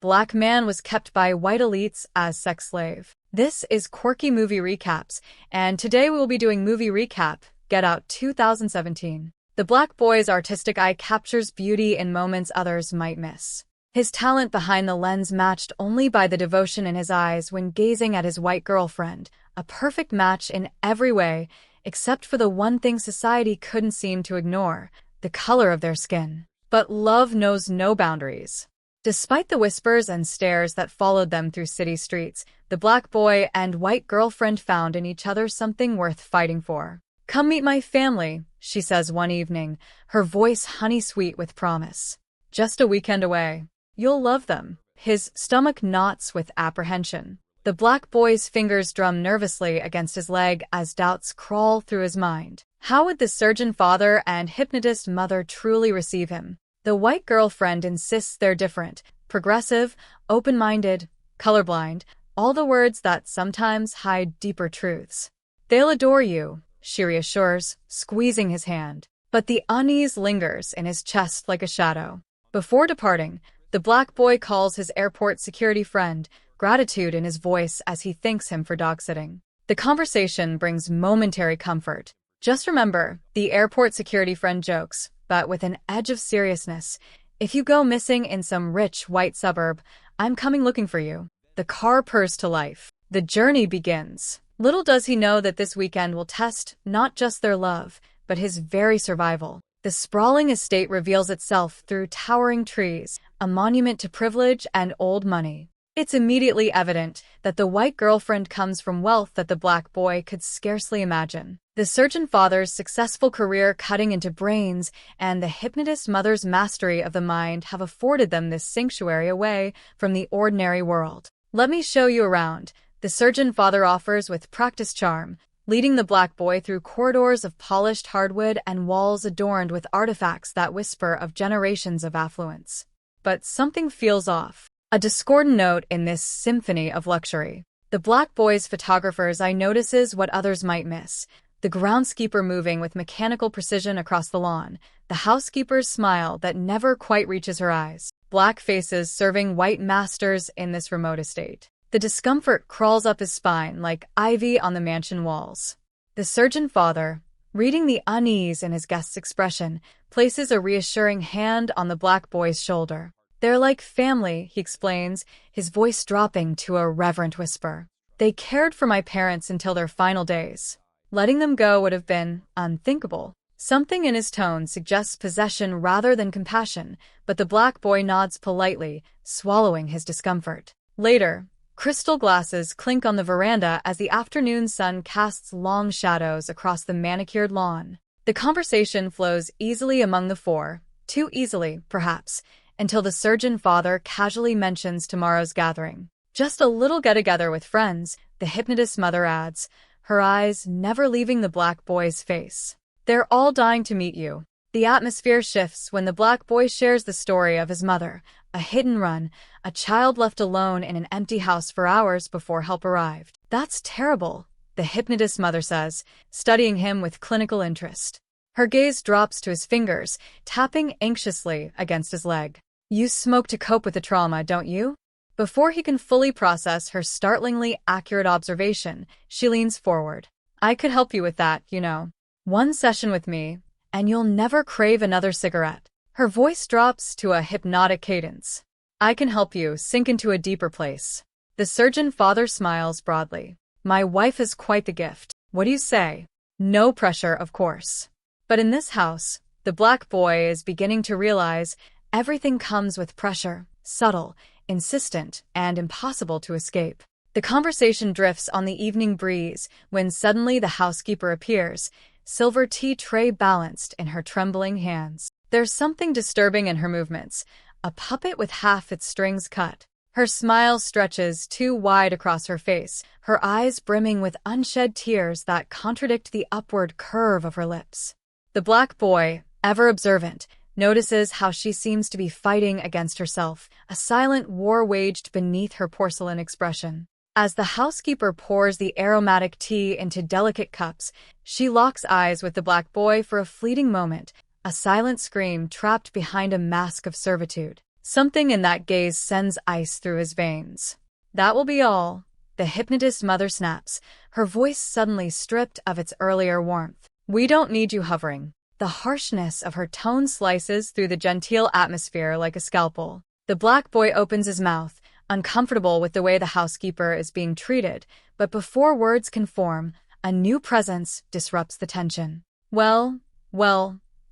Black man was kept by white elites as sex slave. This is Quirky Movie Recaps, and today we will be doing movie recap, Get Out 2017. The black boy's artistic eye captures beauty in moments others might miss. His talent behind the lens matched only by the devotion in his eyes when gazing at his white girlfriend, a perfect match in every way, except for the one thing society couldn't seem to ignore, the color of their skin. But love knows no boundaries. Despite the whispers and stares that followed them through city streets, the black boy and white girlfriend found in each other something worth fighting for. "Come meet my family," she says one evening, her voice honey-sweet with promise. "Just a weekend away. You'll love them." His stomach knots with apprehension. The black boy's fingers drum nervously against his leg as doubts crawl through his mind. How would the surgeon father and hypnotist mother truly receive him? The white girlfriend insists they're different, progressive, open-minded, colorblind, all the words that sometimes hide deeper truths. "They'll adore you," she reassures, squeezing his hand. But the unease lingers in his chest like a shadow. Before departing, the black boy calls his airport security friend, gratitude in his voice as he thanks him for dog-sitting. The conversation brings momentary comfort. Just remember, the airport security friend jokes, but with an edge of seriousness. "If you go missing in some rich white suburb, I'm coming looking for you." The car purrs to life. The journey begins. Little does he know that this weekend will test not just their love, but his very survival. The sprawling estate reveals itself through towering trees, a monument to privilege and old money. It's immediately evident that the white girlfriend comes from wealth that the black boy could scarcely imagine. The surgeon father's successful career cutting into brains and the hypnotist mother's mastery of the mind have afforded them this sanctuary away from the ordinary world. "Let me show you around," the surgeon father offers with practiced charm, leading the black boy through corridors of polished hardwood and walls adorned with artifacts that whisper of generations of affluence. But something feels off. A discordant note in this symphony of luxury. The black boy's photographer's eye notices what others might miss. The groundskeeper moving with mechanical precision across the lawn. The housekeeper's smile that never quite reaches her eyes. Black faces serving white masters in this remote estate. The discomfort crawls up his spine like ivy on the mansion walls. The surgeon father, reading the unease in his guest's expression, places a reassuring hand on the black boy's shoulder. "They're like family," he explains, his voice dropping to a reverent whisper. "They cared for my parents until their final days. Letting them go would have been unthinkable." Something in his tone suggests possession rather than compassion, but the black boy nods politely, swallowing his discomfort. Later, crystal glasses clink on the veranda as the afternoon sun casts long shadows across the manicured lawn. The conversation flows easily among the four, too easily, perhaps, until the surgeon father casually mentions tomorrow's gathering. "Just a little get-together with friends," the hypnotist mother adds, her eyes never leaving the black boy's face. "They're all dying to meet you." The atmosphere shifts when the black boy shares the story of his mother, a hit and run, a child left alone in an empty house for hours before help arrived. "That's terrible," the hypnotist mother says, studying him with clinical interest. Her gaze drops to his fingers, tapping anxiously against his leg. "You smoke to cope with the trauma, don't you?" Before he can fully process her startlingly accurate observation, she leans forward. "I could help you with that, you know. One session with me, and you'll never crave another cigarette." Her voice drops to a hypnotic cadence. "I can help you sink into a deeper place." The surgeon father smiles broadly. "My wife is quite the gift. What do you say?" No pressure, of course. But in this house, the black boy is beginning to realize everything comes with pressure, subtle, insistent, and impossible to escape. The conversation drifts on the evening breeze when suddenly the housekeeper appears, silver tea tray balanced in her trembling hands. There's something disturbing in her movements, a puppet with half its strings cut. Her smile stretches too wide across her face, her eyes brimming with unshed tears that contradict the upward curve of her lips. The black boy, ever observant, notices how she seems to be fighting against herself, a silent war waged beneath her porcelain expression. As the housekeeper pours the aromatic tea into delicate cups, she locks eyes with the black boy for a fleeting moment, a silent scream trapped behind a mask of servitude. Something in that gaze sends ice through his veins. That will be all, the hypnotist's mother snaps, her voice suddenly stripped of its earlier warmth. We don't need you hovering. The harshness of her tone slices through the genteel atmosphere like a scalpel. The black boy opens his mouth, uncomfortable with the way the housekeeper is being treated, but before words can form, a new presence disrupts the tension. Well,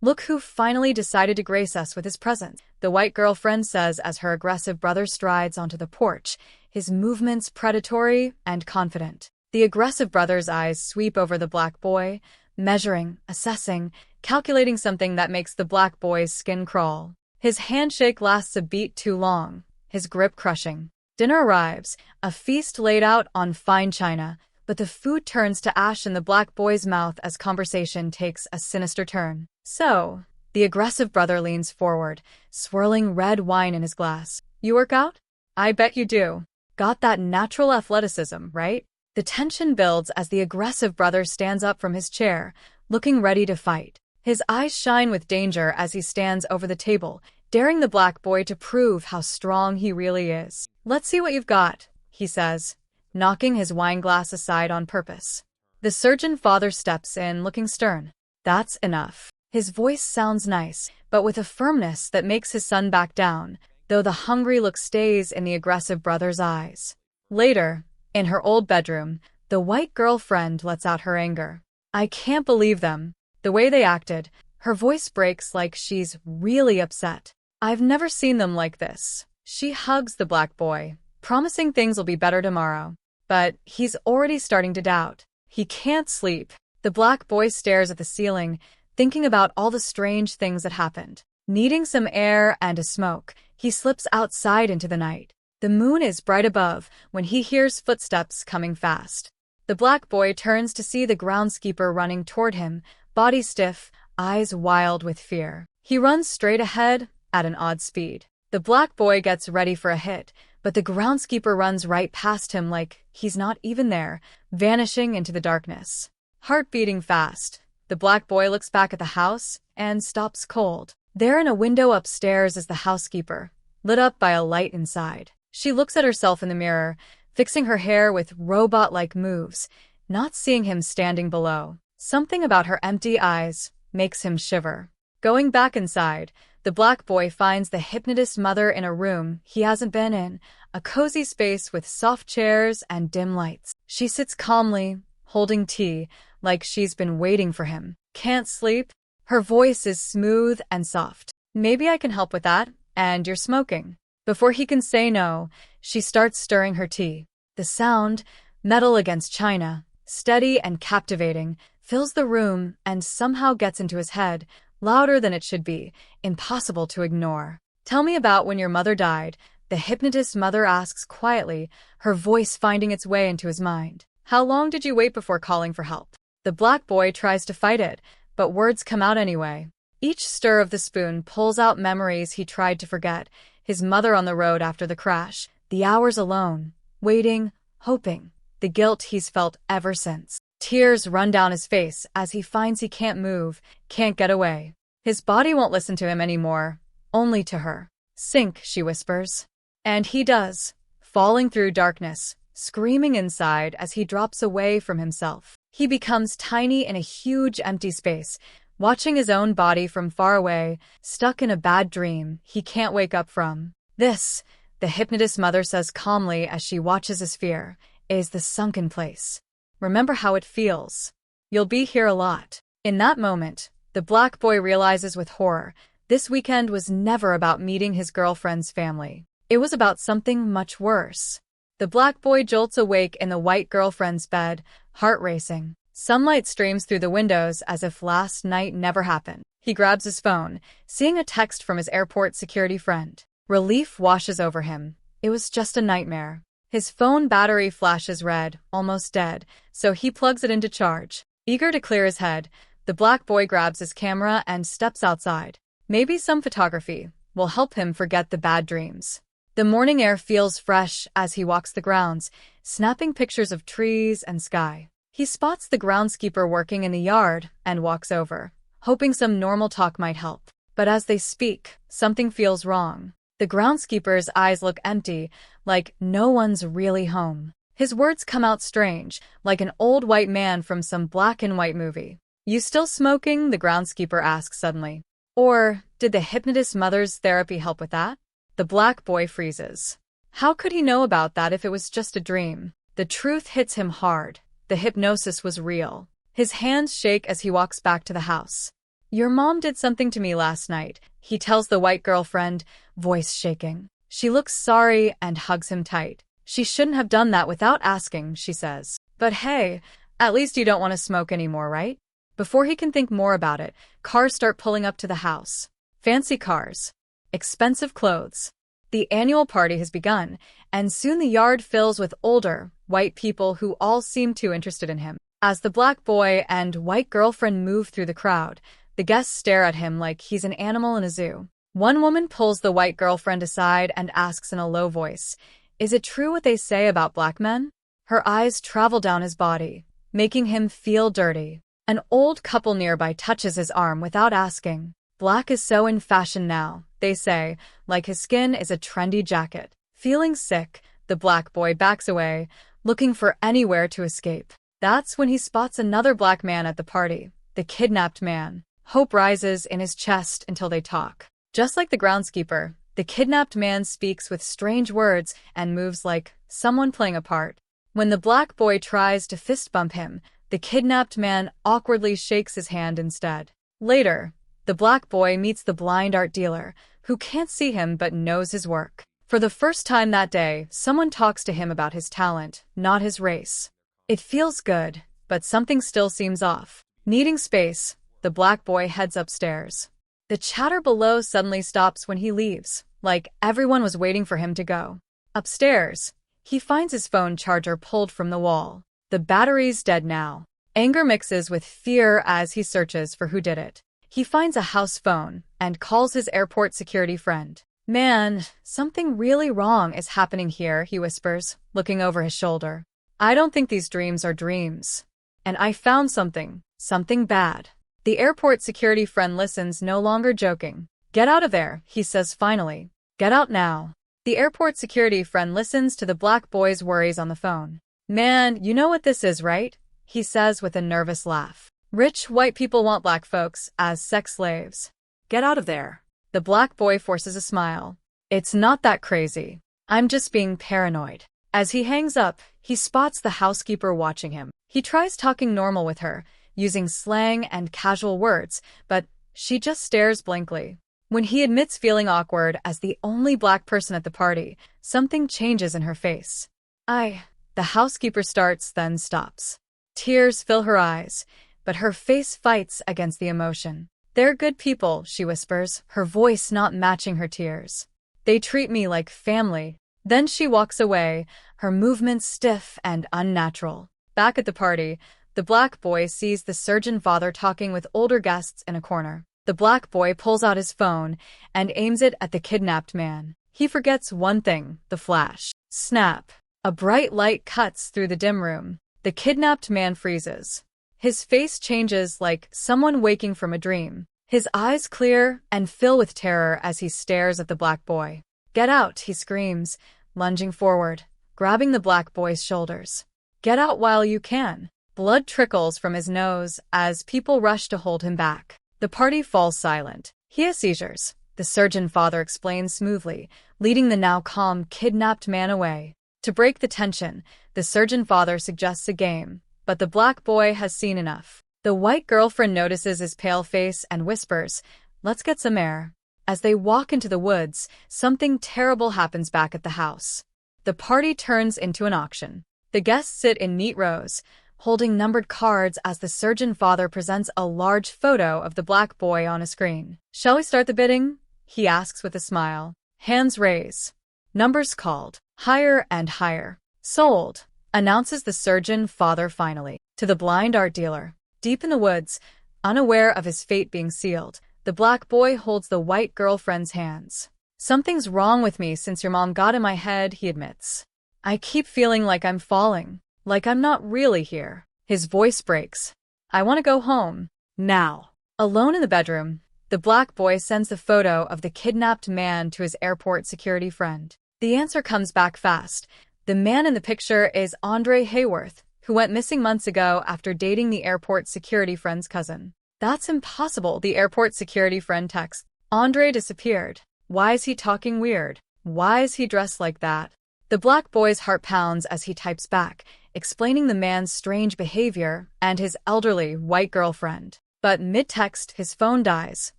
look who finally decided to grace us with his presence, the white girlfriend says as her aggressive brother strides onto the porch, his movements predatory and confident. The aggressive brother's eyes sweep over the black boy, measuring, assessing, calculating something that makes the black boy's skin crawl. His handshake lasts a beat too long, his grip crushing. Dinner arrives, a feast laid out on fine china, but the food turns to ash in the black boy's mouth as conversation takes a sinister turn. So, the aggressive brother leans forward, swirling red wine in his glass. You work out? I bet you do. Got that natural athleticism, right? The tension builds as the aggressive brother stands up from his chair, looking ready to fight. His eyes shine with danger as he stands over the table, daring the black boy to prove how strong he really is. Let's see what you've got, he says, knocking his wine glass aside on purpose. The surgeon father steps in, looking stern. That's enough. His voice sounds nice, but with a firmness that makes his son back down, though the hungry look stays in the aggressive brother's eyes. Later, in her old bedroom, the white girlfriend lets out her anger. I can't believe them. The way they acted, her voice breaks like she's really upset. I've never seen them like this. She hugs the black boy, promising things will be better tomorrow. But he's already starting to doubt. He can't sleep. The black boy stares at the ceiling, thinking about all the strange things that happened. Needing some air and a smoke, he slips outside into the night. The moon is bright above when he hears footsteps coming fast. The black boy turns to see the groundskeeper running toward him, body stiff, eyes wild with fear. He runs straight ahead at an odd speed. The black boy gets ready for a hit, but the groundskeeper runs right past him like he's not even there, vanishing into the darkness. Heart beating fast, the black boy looks back at the house and stops cold. There in a window upstairs is the housekeeper, lit up by a light inside. She looks at herself in the mirror, fixing her hair with robot-like moves, not seeing him standing below. Something about her empty eyes makes him shiver. Going back inside, the black boy finds the hypnotist's mother in a room he hasn't been in, a cozy space with soft chairs and dim lights. She sits calmly, holding tea, like she's been waiting for him. Can't sleep? Her voice is smooth and soft. Maybe I can help with that, and you're smoking. Before he can say no, she starts stirring her tea. The sound, metal against china, steady and captivating, fills the room and somehow gets into his head, louder than it should be, impossible to ignore. Tell me about when your mother died, the hypnotist's mother asks quietly, her voice finding its way into his mind. How long did you wait before calling for help? The black boy tries to fight it, but words come out anyway. Each stir of the spoon pulls out memories he tried to forget, his mother on the road after the crash, the hours alone, waiting, hoping, the guilt he's felt ever since. Tears run down his face as he finds he can't move, can't get away. His body won't listen to him anymore, only to her. Sink, she whispers. And he does, falling through darkness, screaming inside as he drops away from himself. He becomes tiny in a huge empty space, watching his own body from far away, stuck in a bad dream he can't wake up from. This, the hypnotist's mother says calmly as she watches his fear, is the sunken place. Remember how it feels. You'll be here a lot. In that moment, the black boy realizes with horror, this weekend was never about meeting his girlfriend's family. It was about something much worse. The black boy jolts awake in the white girlfriend's bed, heart racing. Sunlight streams through the windows as if last night never happened. He grabs his phone, seeing a text from his airport security friend. Relief washes over him. It was just a nightmare. His phone battery flashes red, almost dead, so he plugs it into charge. Eager to clear his head, the black boy grabs his camera and steps outside. Maybe some photography will help him forget the bad dreams. The morning air feels fresh as he walks the grounds, snapping pictures of trees and sky. He spots the groundskeeper working in the yard and walks over, hoping some normal talk might help. But as they speak, something feels wrong. The groundskeeper's eyes look empty, like no one's really home. His words come out strange, like an old white man from some black and white movie. "You still smoking?" the groundskeeper asks suddenly. Or, did the hypnotist mother's therapy help with that? The black boy freezes. How could he know about that if it was just a dream? The truth hits him hard. The hypnosis was real. His hands shake as he walks back to the house. "Your mom did something to me last night," he tells the white girlfriend, voice shaking. She looks sorry and hugs him tight. "She shouldn't have done that without asking," she says. "But hey, at least you don't want to smoke anymore, right?" Before he can think more about it, cars start pulling up to the house. Fancy cars. Expensive clothes. The annual party has begun, and soon the yard fills with older, white people who all seem too interested in him. As the black boy and white girlfriend move through the crowd, the guests stare at him like he's an animal in a zoo. One woman pulls the white girlfriend aside and asks in a low voice, "Is it true what they say about black men?" Her eyes travel down his body, making him feel dirty. An old couple nearby touches his arm without asking. "Black is so in fashion now," they say, like his skin is a trendy jacket. Feeling sick, the black boy backs away, looking for anywhere to escape. That's when he spots another black man at the party, the kidnapped man. Hope rises in his chest until they talk. Just like the groundskeeper, the kidnapped man speaks with strange words and moves like someone playing a part. When the black boy tries to fist bump him, the kidnapped man awkwardly shakes his hand instead. Later, the black boy meets the blind art dealer, who can't see him but knows his work. For the first time that day, someone talks to him about his talent, not his race. It feels good, but something still seems off. Needing space, the black boy heads upstairs. The chatter below suddenly stops when he leaves, like everyone was waiting for him to go. Upstairs, he finds his phone charger pulled from the wall. The battery's dead now. Anger mixes with fear as he searches for who did it. He finds a house phone and calls his airport security friend. "Man, something really wrong is happening here," he whispers, looking over his shoulder. "I don't think these dreams are dreams. And I found something bad." The airport security friend listens, no longer joking. "Get out of there," he says finally. "Get out now." The airport security friend listens to the black boy's worries on the phone. "Man, you know what this is, right?" he says with a nervous laugh. "Rich white people want black folks as sex slaves. Get out of there." The black boy forces a smile. "It's not that crazy. I'm just being paranoid." As he hangs up, he spots the housekeeper watching him. He tries talking normal with her, using slang and casual words, but she just stares blankly. When he admits feeling awkward as the only black person at the party, something changes in her face. The housekeeper starts, then stops. Tears fill her eyes, but her face fights against the emotion. "They're good people," she whispers, her voice not matching her tears. "They treat me like family." Then she walks away, her movements stiff and unnatural. Back at the party, the black boy sees the surgeon father talking with older guests in a corner. The black boy pulls out his phone and aims it at the kidnapped man. He forgets one thing, the flash. Snap. A bright light cuts through the dim room. The kidnapped man freezes. His face changes like someone waking from a dream. His eyes clear and fill with terror as he stares at the black boy. "Get out," he screams, lunging forward, grabbing the black boy's shoulders. "Get out while you can." Blood trickles from his nose as people rush to hold him back. The party falls silent. "He has seizures," the surgeon father explains smoothly, leading the now calm kidnapped man away. To break the tension, the surgeon father suggests a game, but the black boy has seen enough. The white girlfriend notices his pale face and whispers, "Let's get some air." As they walk into the woods, something terrible happens back at the house. The party turns into an auction. The guests sit in neat rows, holding numbered cards as the surgeon father presents a large photo of the black boy on a screen. "Shall we start the bidding?" he asks with a smile. Hands raise. Numbers called. Higher and higher. "Sold," announces the surgeon father finally. To the blind art dealer. Deep in the woods, unaware of his fate being sealed, the black boy holds the white girlfriend's hands. "Something's wrong with me since your mom got in my head," he admits. "I keep feeling like I'm falling, like I'm not really here." His voice breaks. "I want to go home. Now." Alone in the bedroom, The black boy sends the photo of the kidnapped man to his airport security friend. The answer comes back fast. The man in the picture is Andre Hayworth, who went missing months ago after dating the airport security friend's cousin. That's impossible, the airport security friend texts. Andre disappeared. Why is he talking weird? Why is he dressed like that? The black boy's heart pounds as he types back, explaining the man's strange behavior and his elderly white girlfriend. But mid-text, his phone dies,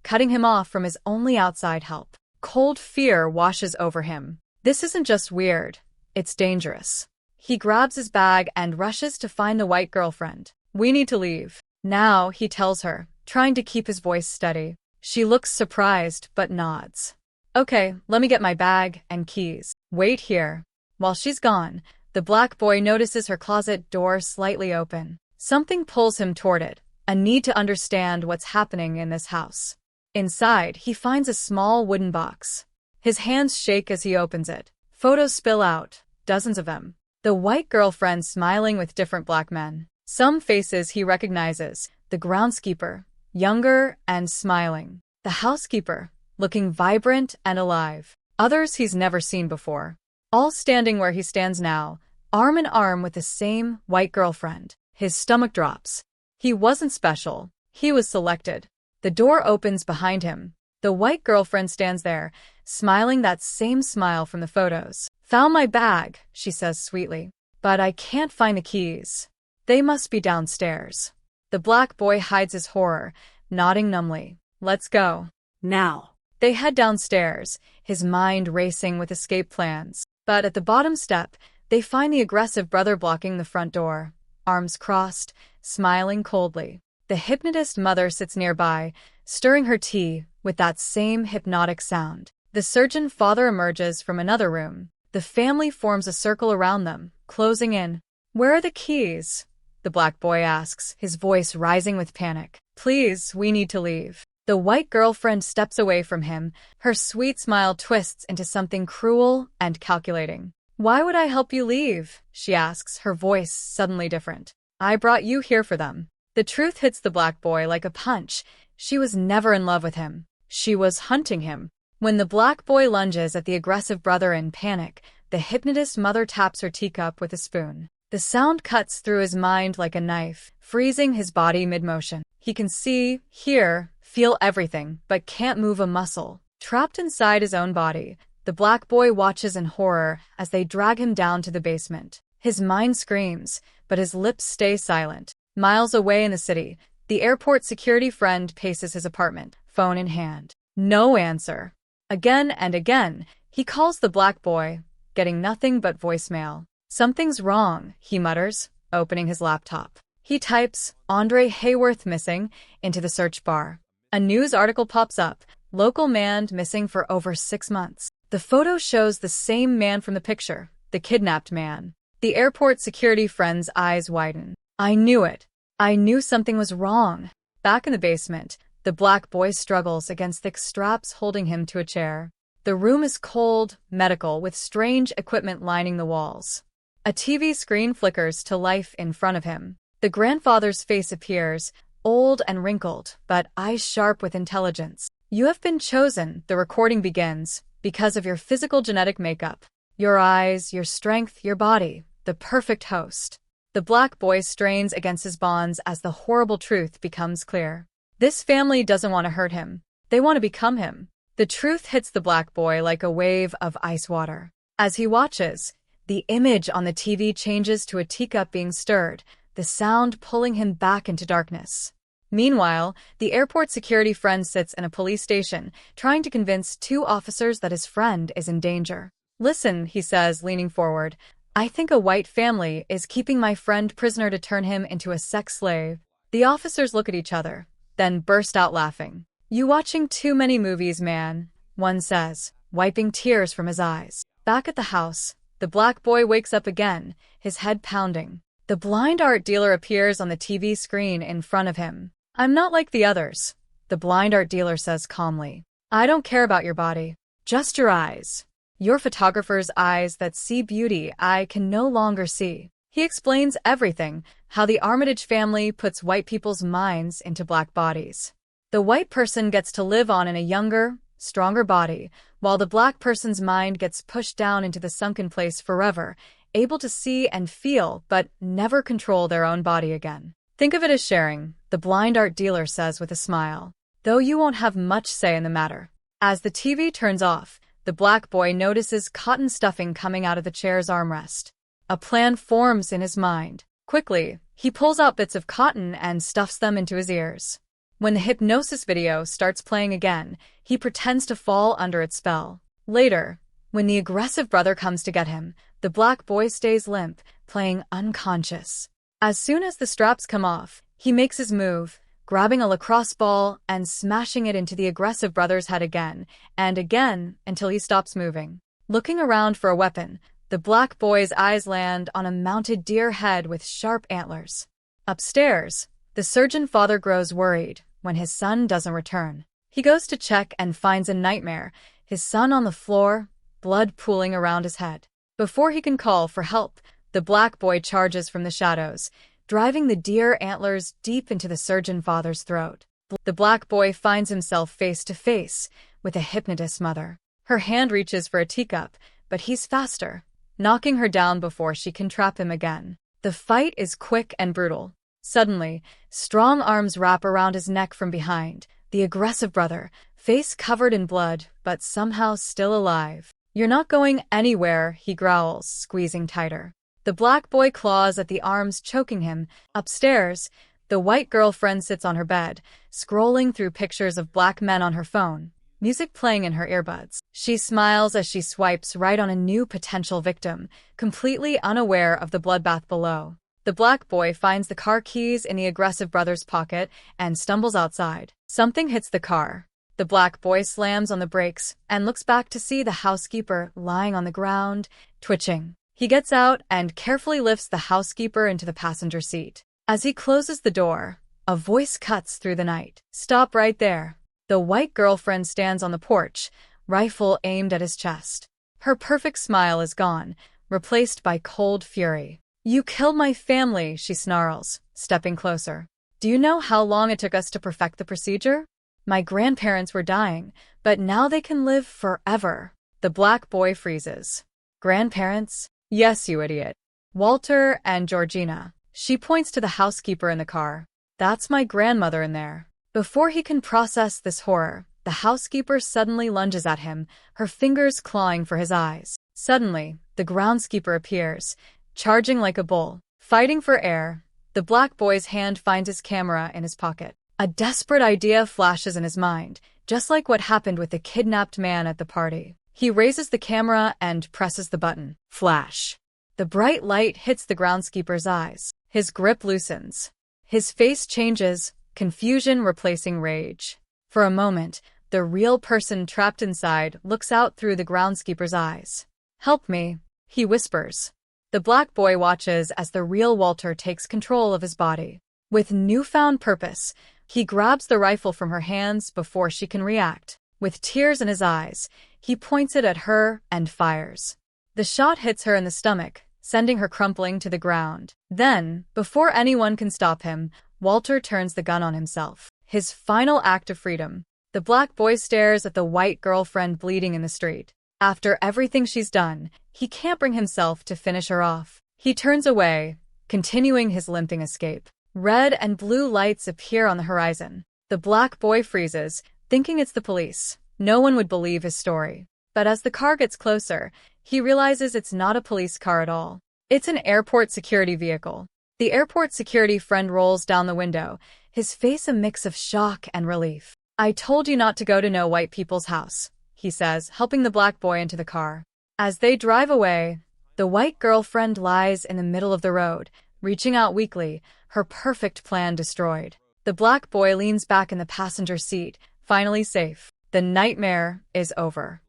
cutting him off from his only outside help. Cold fear washes over him. This isn't just weird, it's dangerous. He grabs his bag and rushes to find the white girlfriend. We need to leave. Now, he tells her, trying to keep his voice steady. She looks surprised, but nods. Okay, let me get my bag and keys. Wait here. While she's gone, the black boy notices her closet door slightly open. Something pulls him toward it, a need to understand what's happening in this house. Inside, he finds a small wooden box. His hands shake as he opens it. Photos spill out, dozens of them. The white girlfriend smiling with different black men. Some faces he recognizes, the groundskeeper, younger and smiling. The housekeeper, looking vibrant and alive. Others he's never seen before. All standing where he stands now, arm in arm with the same white girlfriend. His stomach drops. He wasn't special. He was selected. The door opens behind him. The white girlfriend stands there, smiling that same smile from the photos. Found my bag, she says sweetly. But I can't find the keys. They must be downstairs. The black boy hides his horror, nodding numbly. Let's go. Now. They head downstairs, his mind racing with escape plans. But at the bottom step, they find the aggressive brother blocking the front door, arms crossed, smiling coldly. The hypnotist mother sits nearby, stirring her tea with that same hypnotic sound. The surgeon father emerges from another room. The family forms a circle around them, closing in. Where are the keys? The black boy asks, his voice rising with panic. Please, we need to leave. The white girlfriend steps away from him. Her sweet smile twists into something cruel and calculating. Why would I help you leave? She asks, her voice suddenly different. I brought you here for them. The truth hits the black boy like a punch. She was never in love with him. She was hunting him. When the black boy lunges at the aggressive brother in panic, the hypnotist mother taps her teacup with a spoon. The sound cuts through his mind like a knife, freezing his body mid-motion. He can see, hear, feel everything, but can't move a muscle. Trapped inside his own body, the black boy watches in horror as they drag him down to the basement. His mind screams, but his lips stay silent. Miles away in the city, the airport security friend paces his apartment, phone in hand. No answer. Again and again, he calls the black boy, getting nothing but voicemail. Something's wrong, he mutters, opening his laptop. He types, Andre Hayworth missing, into the search bar. A news article pops up, local man missing for over 6 months. The photo shows the same man from the picture, the kidnapped man. The airport security friend's eyes widen. I knew it. I knew something was wrong. Back in the basement, the black boy struggles against thick straps holding him to a chair. The room is cold, medical, with strange equipment lining the walls. A TV screen flickers to life in front of him. The grandfather's face appears, old and wrinkled, but eyes sharp with intelligence. You have been chosen, the recording begins, because of your physical genetic makeup. Your eyes, your strength, your body, the perfect host. The black boy strains against his bonds as the horrible truth becomes clear. This family doesn't want to hurt him. They want to become him. The truth hits the black boy like a wave of ice water. As he watches, the image on the TV changes to a teacup being stirred, the sound pulling him back into darkness. Meanwhile, the airport security friend sits in a police station, trying to convince 2 officers that his friend is in danger. Listen, he says, leaning forward. I think a white family is keeping my friend prisoner to turn him into a sex slave. The officers look at each other, then burst out laughing. You watching too many movies, man, one says, wiping tears from his eyes. Back at the house, the black boy wakes up again, his head pounding. The blind art dealer appears on the TV screen in front of him. I'm not like the others, the blind art dealer says calmly. I don't care about your body, just your eyes. Your photographer's eyes that see beauty I can no longer see. He explains everything, how the Armitage family puts white people's minds into black bodies. The white person gets to live on in a younger, stronger body, while the black person's mind gets pushed down into the sunken place forever, able to see and feel but never control their own body again. Think of it as sharing, the blind art dealer says with a smile, though you won't have much say in the matter. As the TV turns off, the black boy notices cotton stuffing coming out of the chair's armrest. A plan forms in his mind. Quickly, he pulls out bits of cotton and stuffs them into his ears. When the hypnosis video starts playing again, he pretends to fall under its spell. Later, when the aggressive brother comes to get him, the black boy stays limp, playing unconscious. As soon as the straps come off, he makes his move, grabbing a lacrosse ball and smashing it into the aggressive brother's head again and again until he stops moving. Looking around for a weapon, the black boy's eyes land on a mounted deer head with sharp antlers. Upstairs, the surgeon father grows worried when his son doesn't return. He goes to check and finds a nightmare, his son on the floor, blood pooling around his head. Before he can call for help, the black boy charges from the shadows, driving the deer antlers deep into the surgeon father's throat. The black boy finds himself face to face with a hypnotist mother. Her hand reaches for a teacup, but he's faster, knocking her down before she can trap him again. The fight is quick and brutal. Suddenly, strong arms wrap around his neck from behind. The aggressive brother, face covered in blood, but somehow still alive. "You're not going anywhere," he growls, squeezing tighter. The black boy claws at the arms choking him. Upstairs, the white girlfriend sits on her bed, scrolling through pictures of black men on her phone, music playing in her earbuds. She smiles as she swipes right on a new potential victim, completely unaware of the bloodbath below. The black boy finds the car keys in the aggressive brother's pocket and stumbles outside. Something hits the car. The black boy slams on the brakes and looks back to see the housekeeper lying on the ground, twitching. He gets out and carefully lifts the housekeeper into the passenger seat. As he closes the door, a voice cuts through the night. "Stop right there." The white girlfriend stands on the porch, rifle aimed at his chest. Her perfect smile is gone, replaced by cold fury. "You killed my family," she snarls, stepping closer. "Do you know how long it took us to perfect the procedure? My grandparents were dying, but now they can live forever." The black boy freezes. "Grandparents?" "Yes, you idiot. Walter and Georgina." She points to the housekeeper in the car. "That's my grandmother in there." Before he can process this horror, the housekeeper suddenly lunges at him, her fingers clawing for his eyes. Suddenly, the groundskeeper appears, charging like a bull. Fighting for air, the black boy's hand finds his camera in his pocket. A desperate idea flashes in his mind, just like what happened with the kidnapped man at the party. He raises the camera and presses the button. Flash. The bright light hits the groundskeeper's eyes. His grip loosens. His face changes, confusion replacing rage. For a moment, the real person trapped inside looks out through the groundskeeper's eyes. "Help me," he whispers. The black boy watches as the real Walter takes control of his body. With newfound purpose, he grabs the rifle from her hands before she can react. With tears in his eyes, he points it at her and fires. The shot hits her in the stomach, sending her crumpling to the ground. Then, before anyone can stop him, Walter turns the gun on himself. His final act of freedom. The black boy stares at the white girlfriend bleeding in the street. After everything she's done, he can't bring himself to finish her off. He turns away, continuing his limping escape. Red and blue lights appear on the horizon. The black boy freezes, thinking it's the police. No one would believe his story. But as the car gets closer, he realizes it's not a police car at all. It's an airport security vehicle. The airport security friend rolls down the window, his face a mix of shock and relief. "I told you not to go to no white people's house," he says, helping the black boy into the car. As they drive away, the white girlfriend lies in the middle of the road, reaching out weakly, her perfect plan destroyed. The black boy leans back in the passenger seat, finally safe. The nightmare is over.